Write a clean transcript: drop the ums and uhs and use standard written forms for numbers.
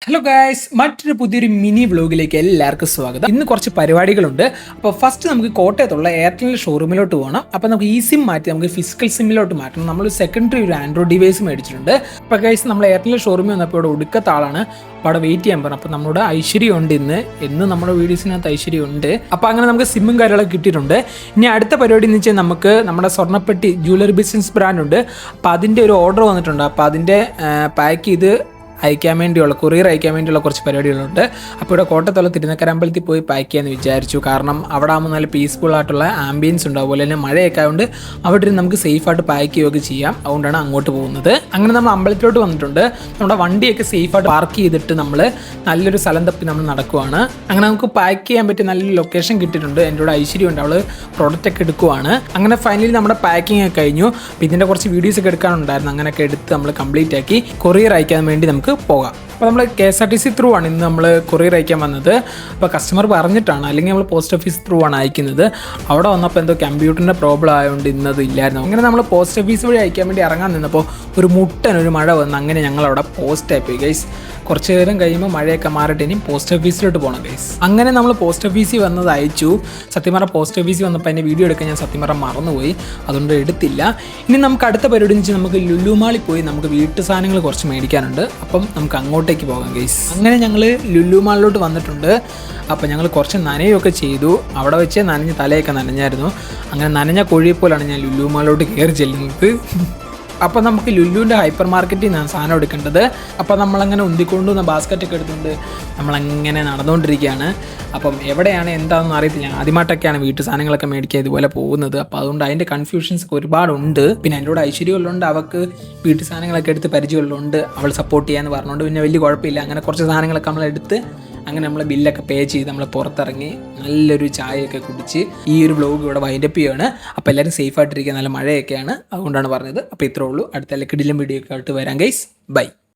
Hello guys, മറ്റൊരു പുതിയൊരു mini വ്ലോഗിലേക്ക് എല്ലാവർക്കും സ്വാഗതം. ഇന്ന് കുറച്ച് പരിപാടികളുണ്ട്. അപ്പോൾ ഫസ്റ്റ് നമുക്ക് കോട്ടയത്തുള്ള എയർടെൽ ഷോറൂമിലോട്ട് പോകണം. അപ്പോൾ നമുക്ക് ഈ സിം മാറ്റി നമുക്ക് ഫിസിക്കൽ സിമ്മിലോട്ട് മാറ്റണം. നമ്മൾ സെക്കൻഡറി ഒരു ആൻഡ്രോയിഡ് ഡിവൈസ് മേടിച്ചിട്ടുണ്ട്. അപ്പോൾ ഗൈസ്, നമ്മൾ എയർടെൽ ഷോറൂമിൽ വന്നപ്പോൾ ഇവിടെ ഒടുക്കത്ത ആളാണ്. അപ്പോൾ അവിടെ വെയിറ്റ് ചെയ്യാൻ പറഞ്ഞു. അപ്പോൾ നമ്മുടെ ഐശ്വര്യം ഉണ്ട് ഇന്ന് നമ്മുടെ വീഡിയോസിനകത്ത് ഐശ്വര്യം ഉണ്ട്. അപ്പോൾ അങ്ങനെ നമുക്ക് സിമ്മും കാര്യങ്ങളൊക്കെ കിട്ടിയിട്ടുണ്ട്. ഇനി അടുത്ത പരിപാടി എന്ന് വെച്ചാൽ നമുക്ക് നമ്മുടെ സ്വർണ്ണപ്പെട്ടി ജ്വല്ലറി ബിസിനസ് ബ്രാൻഡ് ഉണ്ട്. അപ്പോൾ അതിൻ്റെ ഒരു ഓർഡർ വന്നിട്ടുണ്ട്. അപ്പോൾ അതിൻ്റെ പാക്ക് ചെയ്ത് അയക്കാൻ വേണ്ടിയുള്ള കൊറിയർ അയക്കാൻ വേണ്ടിയുള്ള കുറച്ച് പരിപാടികളുണ്ട്. അപ്പോൾ ഇവിടെ കോട്ടയത്തുള്ള തിരുനക്കരമ്പലത്തിൽ പോയി പാക്ക് ചെയ്യാമെന്ന് വിചാരിച്ചു. കാരണം അവിടെ ആകുമ്പോൾ നല്ല പീസ്ഫുൾ ആയിട്ടുള്ള ആംബിയൻസ് ഉണ്ട്. അതുപോലെ തന്നെ മഴയൊക്കെ ആയതുകൊണ്ട് അവിടെ നമുക്ക് സേഫായിട്ട് പാക്ക് ചെയ്യുകയൊക്കെ ചെയ്യാം. അതുകൊണ്ടാണ് അങ്ങോട്ട് പോകുന്നത്. അങ്ങനെ നമ്മൾ അമ്പലത്തിലോട്ട് വന്നിട്ടുണ്ട്. നമ്മുടെ വണ്ടിയൊക്കെ സേഫായിട്ട് പാർക്ക് ചെയ്തിട്ട് നമ്മൾ നല്ലൊരു സ്ഥലം തപ്പി നമ്മൾ നടക്കുവാണ്. അങ്ങനെ നമുക്ക് പാക്ക് ചെയ്യാൻ പറ്റിയ നല്ലൊരു ലൊക്കേഷൻ കിട്ടിയിട്ടുണ്ട്. എൻ്റെ കൂടെ ഐശ്വര്യം ഉണ്ട്, അവൾ പ്രോഡക്റ്റ് ഒക്കെ എടുക്കുവാണ്. അങ്ങനെ ഫൈനലി നമ്മുടെ പാക്കിംഗ് ഒക്കെ കഴിഞ്ഞു. അപ്പോൾ ഇതിൻ്റെ കുറച്ച് വീഡിയോസ് ഒക്കെ എടുക്കാനുണ്ടായിരുന്നു. അങ്ങനെയൊക്കെ എടുത്ത് നമ്മൾ കംപ്ലീറ്റ് ആക്കി കൊറിയർ അയക്കാൻ വേണ്ടി നമുക്ക് പോകാം. അപ്പോൾ നമ്മൾ KSRTC ത്രൂ ആണ് ഇന്ന് നമ്മൾ കൊറിയർ അയക്കാൻ വന്നത്. അപ്പോൾ കസ്റ്റമർ പറഞ്ഞിട്ടാണ്, അല്ലെങ്കിൽ നമ്മൾ പോസ്റ്റ് ഓഫീസ് ത്രൂ ആണ് അയക്കുന്നത്. അവിടെ വന്നപ്പോൾ എന്തോ കമ്പ്യൂട്ടറിൻ്റെ പ്രോബ്ലം ആയതുകൊണ്ട് ഇന്നത് ഇല്ലായിരുന്നു. അങ്ങനെ നമ്മൾ പോസ്റ്റ് ഓഫീസ് വഴി അയക്കാൻ വേണ്ടി ഇറങ്ങാൻ നിന്നപ്പോൾ ഒരു മഴ വന്ന് അങ്ങനെ ഞങ്ങളവിടെ പോസ്റ്റ് ആയിപ്പോയി ഗൈസ്. കുറച്ച് നേരം കഴിയുമ്പോൾ മഴയൊക്കെ മാറിയിട്ട് ഇനി പോസ്റ്റ് ഓഫീസിലോട്ട് പോകണം ഗൈസ്. അങ്ങനെ നമ്മൾ പോസ്റ്റ് ഓഫീസിൽ വന്നത് അയച്ചു. സത്യം പറഞ്ഞാൽ പോസ്റ്റ് ഓഫീസിൽ വന്നപ്പോൾ അതിൻ്റെ വീഡിയോ എടുക്കാൻ ഞാൻ സത്യം പറഞ്ഞാൽ മറന്നുപോയി, അതുകൊണ്ട് എടുത്തില്ല. ഇനി നമുക്ക് അടുത്ത പരിപാടി എന്ന് വെച്ചാൽ നമുക്ക് ലുലു മാളിൽ പോയി നമുക്ക് വീട്ടു സാധനങ്ങൾ കുറച്ച് മേടിക്കാനുണ്ട്. അപ്പം നമുക്ക് അങ്ങോട്ടേക്ക് പോകാം ഗൈസ്. അങ്ങനെ ഞങ്ങൾ ലുലു മാളിലോട്ട് വന്നിട്ടുണ്ട്. അപ്പോൾ ഞങ്ങൾ കുറച്ച് നനയൊക്കെ ചെയ്തു. അവിടെ വെച്ച് നനഞ്ഞ് തലയൊക്കെ നനഞ്ഞായിരുന്നു. അങ്ങനെ നനഞ്ഞ കോഴിയെപ്പോലാണ് ഞാൻ ലുലു മാളിലോട്ട് കയറി ചെല്ലുന്നത്. അപ്പോൾ നമുക്ക് ലുലുവിൻ്റെ ഹൈപ്പർ മാർക്കറ്റിൽ നിന്നാണ് സാധനം എടുക്കേണ്ടത്. അപ്പോൾ നമ്മളങ്ങനെ ഉന്തിക്കൊണ്ടുവന്ന ബാസ്ക്കറ്റൊക്കെ എടുത്തുകൊണ്ട് നമ്മളങ്ങനെ നടന്നുകൊണ്ടിരിക്കുകയാണ്. അപ്പം എവിടെയാണ് എന്താണെന്ന് അറിയത്തില്ല. ആദ്യമായിട്ടൊക്കെയാണ് വീട്ടു സാധനങ്ങളൊക്കെ മേടിക്കുക ഇതുപോലെ പോകുന്നത്. അപ്പോൾ അതുകൊണ്ട് അതിൻ്റെ കൺഫ്യൂഷൻസ് ഒക്കെ ഒരുപാടുണ്ട്. പിന്നെ എൻ്റെ കൂടെ ഐശ്വര്യമുള്ളതുകൊണ്ട് അവൾക്ക് വീട്ടു സാധനങ്ങളൊക്കെ എടുത്ത് പരിചയമുള്ളതുകൊണ്ട് അവൾ സപ്പോർട്ട് ചെയ്യാമെന്ന് പറഞ്ഞുകൊണ്ട് പിന്നെ വലിയ കുഴപ്പമില്ല. അങ്ങനെ കുറച്ച് സാധനങ്ങളൊക്കെ നമ്മളെടുത്ത് അങ്ങനെ നമ്മൾ ബില്ലൊക്കെ പേ ചെയ്ത് നമ്മൾ പുറത്തിറങ്ങി നല്ലൊരു ചായയൊക്കെ കുടിച്ച് ഈ ഒരു വ്ലോഗ് ഇവിടെ വൈൻഡപ്പ് ചെയ്യുകയാണ്. അപ്പോൾ എല്ലാവരും സേഫായിട്ടിരിക്കുക. നല്ല മഴയൊക്കെയാണ്, അതുകൊണ്ടാണ് പറഞ്ഞത്. അപ്പോൾ ഇത്രേ ഉള്ളൂ. അടുത്ത കിടിലം വീഡിയോ ഒക്കെ ആയിട്ട് വരാം ഗൈസ്. ബൈ.